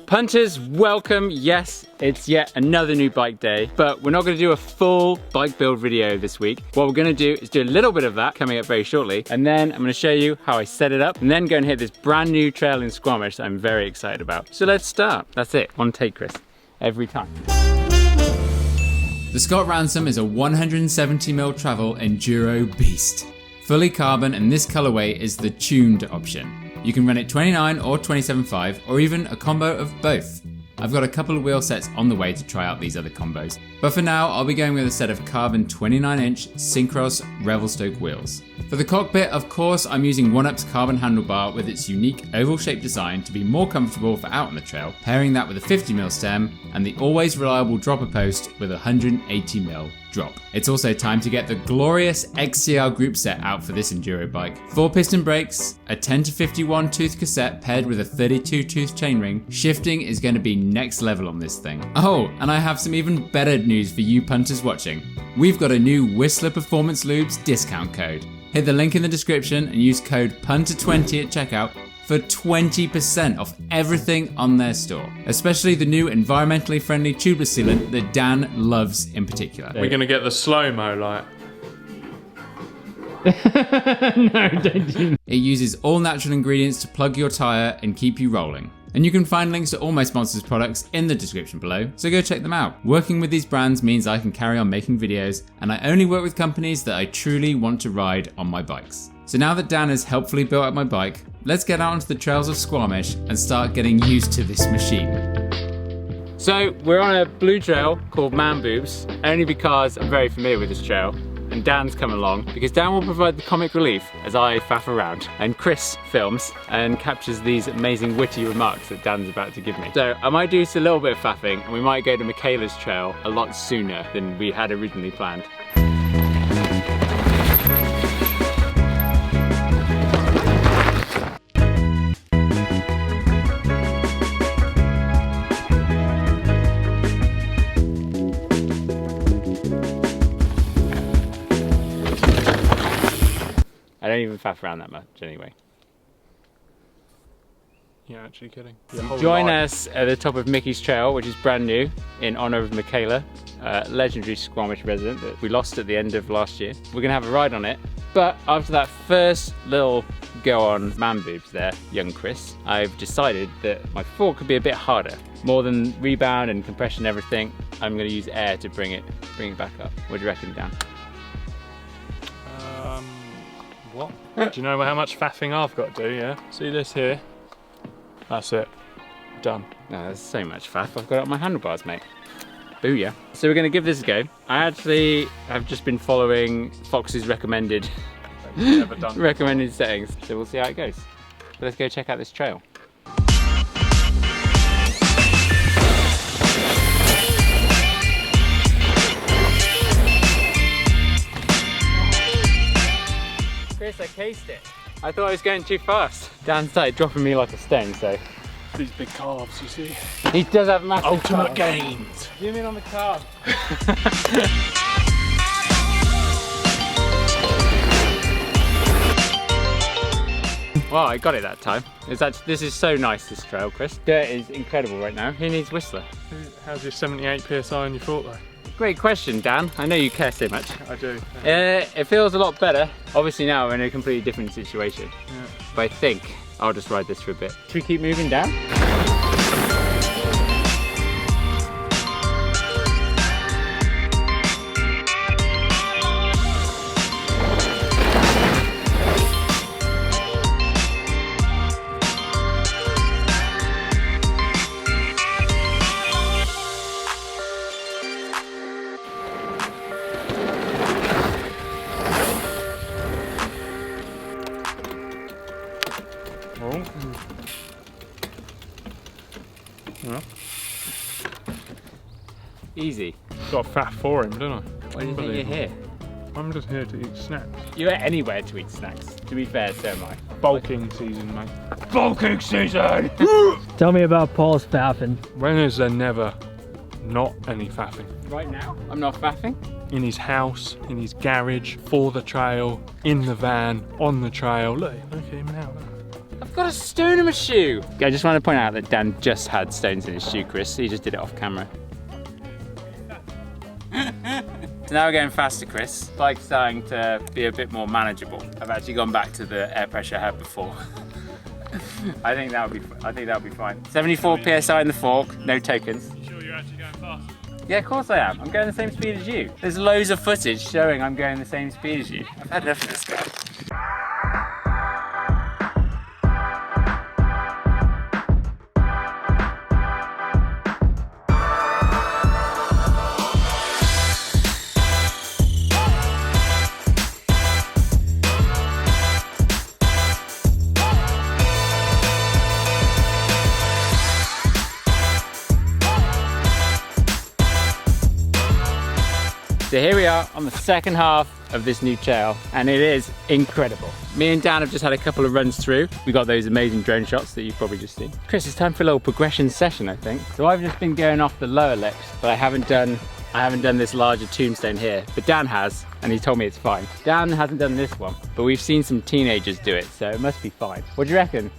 Punters, welcome. Yes, it's yet another new bike day, but we're not going to do a full bike build video this week. What we're going to do is do a little bit of that coming up very shortly, and then I'm going to show you how I set it up, and then go and hit this brand new trail in Squamish that I'm very excited about. So let's start. That's it. One take, Chris. Every time. The Scott Ransom is a 170mm travel enduro beast. Fully carbon, and this colorway is the tuned option. You can run it 29 or 27.5 or even a combo of both. I've got a couple of wheel sets on the way to try out these other combos, but for now I'll be going with a set of carbon 29-inch Syncros Revelstoke wheels. For the cockpit, of course, I'm using OneUp's carbon handlebar with its unique oval-shaped design to be more comfortable for out on the trail, pairing that with a 50mm stem and the always reliable dropper post with a 180mm drop. It's also time to get the glorious XCR group set out for this enduro bike. 4 piston brakes, a 10-51 tooth cassette paired with a 32 tooth chainring. Shifting is going to be next level on this thing. Oh, and I have some even better news for you punters watching. We've got a new Whistler Performance Lubes discount code. Hit the link in the description and use code PUNTER20 at checkout for 20% off everything on their store, especially the new environmentally friendly tubeless sealant that Dan loves in particular. We're gonna get the slow-mo light. No, don't do that. It uses all natural ingredients to plug your tyre and keep you rolling. And you can find links to all my sponsors' products in the description below, so go check them out. Working with these brands means I can carry on making videos, and I only work with companies that I truly want to ride on my bikes. So now that Dan has helpfully built up my bike, let's get out onto the trails of Squamish and start getting used to this machine. So we're on a blue trail called Man Boobs, only because I'm very familiar with this trail, and Dan's come along because Dan will provide the comic relief as I faff around, and Chris films and captures these amazing witty remarks that Dan's about to give me. So I might do just a little bit of faffing, and we might go to Michaela's trail a lot sooner than we had originally planned. I don't even faff around that much anyway. You're actually kidding. Join us at the top of Mickey's Trail, which is brand new, in honour of Michaela, legendary Squamish resident that we lost at the end of last year. We're gonna have a ride on it, but after that first little go on Man Boobs there, young Chris, I've decided that my fork could be a bit harder. More than rebound and compression and everything, I'm gonna use air to bring it back up. What do you reckon, Dan? What? Do you know how much faffing I've got to do, yeah? See this here? That's it. Done. No, there's so much faff. I've got it on my handlebars, mate. Booyah. So we're going to give this a go. I actually have just been following Fox's recommended recommended settings, so we'll see how it goes. But let's go check out this trail. Chris, I cased it. I thought I was going too fast. Dan started dropping me like a stone, so. These big calves, you see? He does have massive ultimate calves. gains. Zoom in on the calves. Well, I got it that time. This is so nice, this trail, Chris. Dirt is incredible right now. Who needs Whistler? How's your 78 PSI on your fork though? Great question, Dan. I know you care so much. I do. It feels a lot better. Obviously now we're in a completely different situation. Yeah. But I think I'll just ride this for a bit. Should we keep moving down? Yeah. Easy. Got fat for him, don't I? Why do you think you're here? I'm just here to eat snacks. You're anywhere to eat snacks. To be fair, so am I. Bulking season, mate. Bulking season! Tell me about Paul's faffing. When is there never not any faffing? Right now, I'm not faffing. In his house, in his garage, for the trail, in the van, on the trail. Look at him now. I've got a stone in my shoe. I just want to point out that Dan just had stones in his shoe, Chris. He just did it off camera. So now we're going faster, Chris. Bike's starting to be a bit more manageable. I've actually gone back to the air pressure I had before. I think that'll be fine. 74 psi in the fork, no tokens. You sure you're actually going fast? Yeah, of course I am. I'm going the same speed as you. There's loads of footage showing I'm going the same speed as you. I've had enough of this guy. So here we are on the second half of this new trail, and it is incredible. Me and Dan have just had a couple of runs through. We got those amazing drone shots that you've probably just seen. Chris, it's time for a little progression session, I think. So I've just been going off the lower licks, but I haven't done this larger tombstone here, but Dan has, and he told me it's fine. Dan hasn't done this one, but we've seen some teenagers do it, so it must be fine. What do you reckon?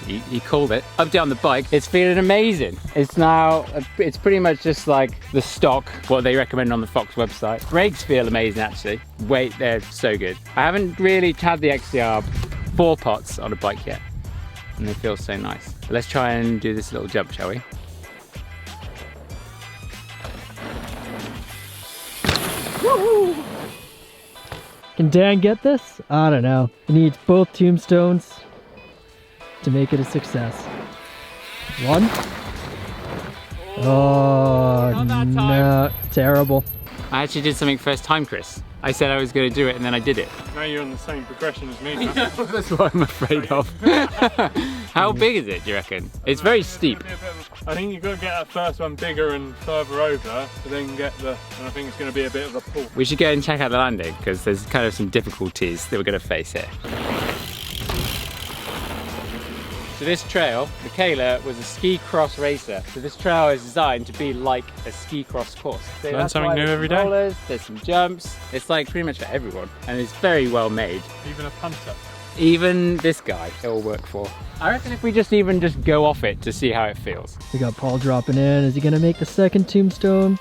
He called it. Update on the bike, it's feeling amazing. It's now, it's pretty much just like the stock, what they recommend on the Fox website. Brakes feel amazing actually. Wait, they're so good. I haven't really had the XDR 4 pots on a bike yet, and they feel so nice. Let's try and do this little jump, shall we? Woo! Can Dan get this? I don't know. He needs both tombstones to make it a success. One. Oh, Not that time. no. Terrible. I actually did something first time, Chris. I said I was going to do it and then I did it. Now you're on the same progression as me, man. That's what I'm afraid of. How big is it, do you reckon? It's very steep. I think you've got to get that first one bigger and further over to then get and I think it's going to be a bit of a pull. We should go and check out the landing because there's kind of some difficulties that we're going to face here. So this trail, Michaela was a ski cross racer. So this trail is designed to be like a ski cross course. So Learn something new every day. Rollers, there's some jumps. It's like pretty much for everyone, and it's very well made. Even a punter. Even this guy, it'll work for. I reckon if we just go off it to see how it feels. We got Paul dropping in. Is he gonna make the second tombstone?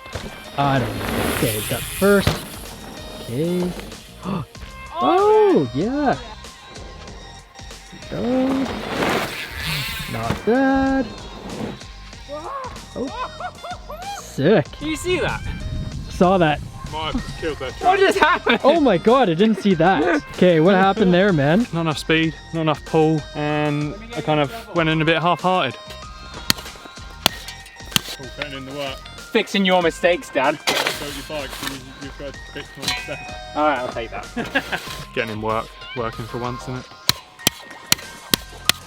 I don't know. Okay, got first. Okay. Oh, yeah. Go. Not bad. Oh. Sick. Do you see that? Saw that. Might have killed that What trail. just happened? Oh my god, I didn't see that. Okay, what happened there, man? Not enough speed, not enough pull, and I kind of went in a bit half-hearted. All putting in the work. Fixing your mistakes, Dan. Build your bike, so you've got to fix one step. Alright, I'll take that. Getting in working for once, isn't it?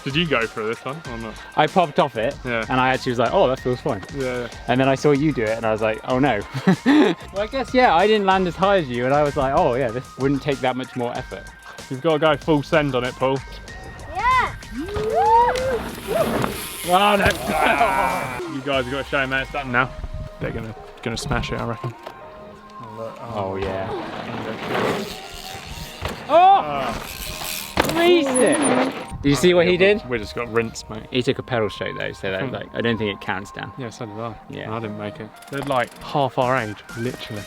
Did you go for this one or not? I popped off it, Yeah. and I actually was like, oh, that feels fine. Yeah. And then I saw you do it, and I was like, oh no. Well, I guess, yeah, I didn't land as high as you, and I was like, oh yeah, this wouldn't take that much more effort. You've got to go full send on it, Paul. Yeah. Oh, no. You guys have got to show them how it's done now. They're gonna smash it, I reckon. Oh, yeah. Oh! Greased it! Did you see what he did? We just got rinsed, mate. He took a pedal stroke though, so that, like, I don't think it counts down. Yeah, so did I. Yeah. I didn't make it. They're like half our age, literally.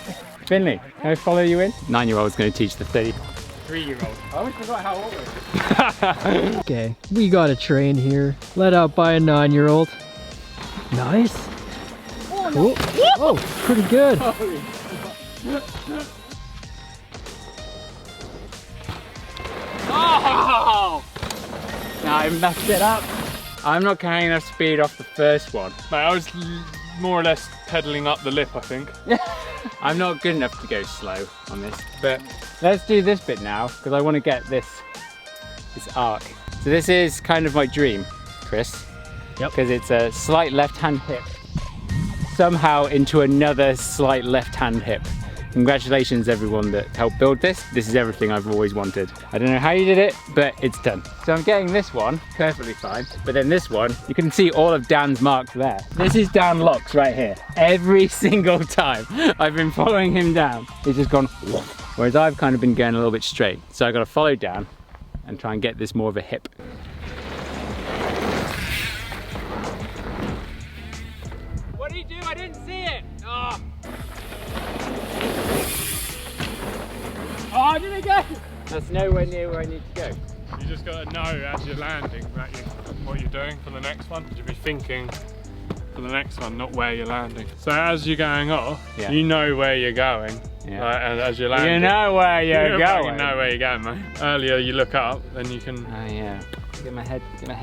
Finley, can I follow you in? 9-year-old's going to teach the 33-year-old. I always forgot how old we were. Okay, we got a train here. Let out by a 9-year-old. Nice. Cool. Oh, pretty good. Oh! Now I messed it up. I'm not carrying enough speed off the first one. Mate, I was more or less pedaling up the lip, I think. I'm not good enough to go slow on this, but let's do this bit now because I want to get this arc. So this is kind of my dream, Chris. Yep. Because it's a slight left-hand hip somehow into another slight left-hand hip. Congratulations everyone that helped build this. This is everything I've always wanted. I don't know how you did it, but it's done. So I'm getting this one perfectly fine, but then this one, you can see all of Dan's marks there. This is Dan Locks right here. Every single time I've been following him down, he's just gone whoosh. Whereas I've kind of been going a little bit straight. So I've got to follow Dan and try and get this more of a hip. Oh, did it go? That's nowhere near where I need to go. You just got to know as you're landing that what you're doing for the next one. You should be thinking for the next one, not where you're landing. So as you're going off, you know where you're going. Yeah. And as you're landing, You know where you're going. You know where you're going, mate. Earlier you look up, then you can. Oh yeah. Get my head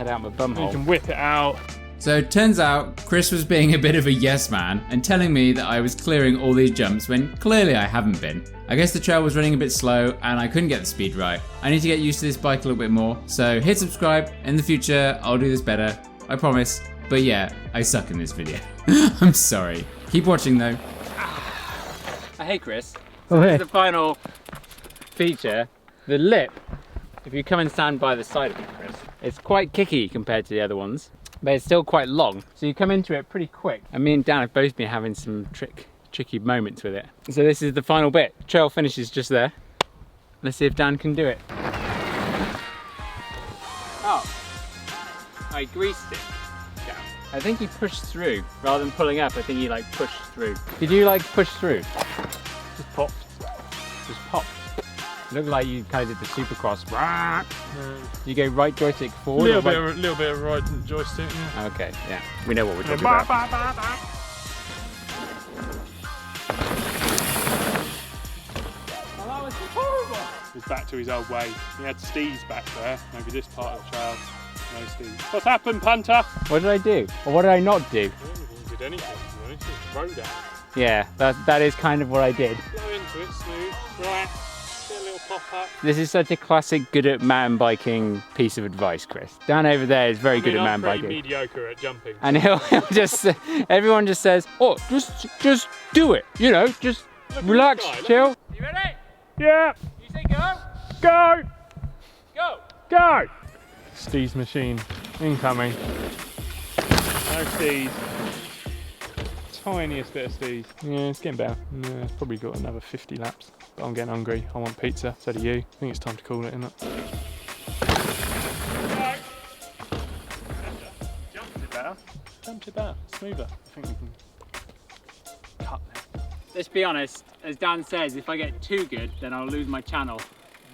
out my bum hole. You can whip it out. So it turns out Chris was being a bit of a yes man and telling me that I was clearing all these jumps when clearly I haven't been. I guess the trail was running a bit slow and I couldn't get the speed right. I need to get used to this bike a little bit more, so hit subscribe. In the future, I'll do this better, I promise. But yeah, I suck in this video. I'm sorry. Keep watching though. Hey Chris, Oh, this hey. is the final feature. The lip, if you come and stand by the side of it, Chris, it's quite kicky compared to the other ones, but it's still quite long. So you come into it pretty quick. And me and Dan have both been having some tricky moments with it. So this is the final bit. Trail finishes just there. Let's see if Dan can do it. Oh, I greased it. Yeah. I think he pushed through rather than pulling up. I think he like pushed through. Did you like push through? Just popped. Just popped. It looked like you kind of did the supercross. You go right joystick forward. Little bit of right joystick. Yeah. Okay, yeah. We know what we're talking about. Oh, that was horrible. He's back to his old ways. He had stees back there. Maybe this part of the trail. No stees. What's happened, Punter? What did I do? Or what did I not do? I don't think you did anything. You just rode out. Yeah, that is kind of what I did. Flow into it, smooth, relax. Get a little pop up. This is such a classic good at mountain biking piece of advice, Chris. Dan over there is very good at mountain I'm biking. mediocre at jumping. And he'll just, everyone just says, oh, just do it. You know, just relax, chill. You ready? Yeah. You say go? Go. Go. Go. Steve's machine incoming. No Steve's. Tiniest bit of Steve's. Yeah, it's getting better. Yeah, it's probably got another 50 laps. But I'm getting hungry. I want pizza. So do you. I think it's time to call it, isn't it? Jumped it better. Jumped it better. Smoother. I think we can cut that. Let's be honest, as Dan says, if I get too good, then I'll lose my channel.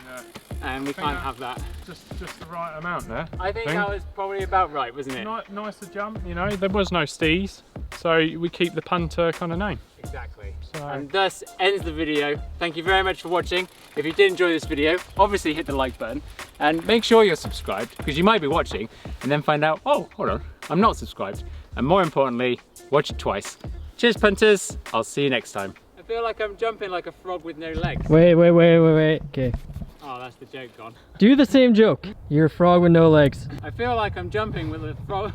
Yeah. And we can't have that. Just the right amount there. I think that was probably about right, wasn't it? Nice to jump, you know. There was no stees, so we keep the Punter kind of name. Exactly. So. And thus ends the video. Thank you very much for watching. If you did enjoy this video, obviously hit the like button and make sure you're subscribed, because you might be watching and then find out, oh, hold on, I'm not subscribed. And more importantly, watch it twice. Cheers, punters. I'll see you next time. I feel like I'm jumping like a frog with no legs. Wait. Okay. Oh, that's the joke gone. Do the same joke. You're a frog with no legs. I feel like I'm jumping with a frog.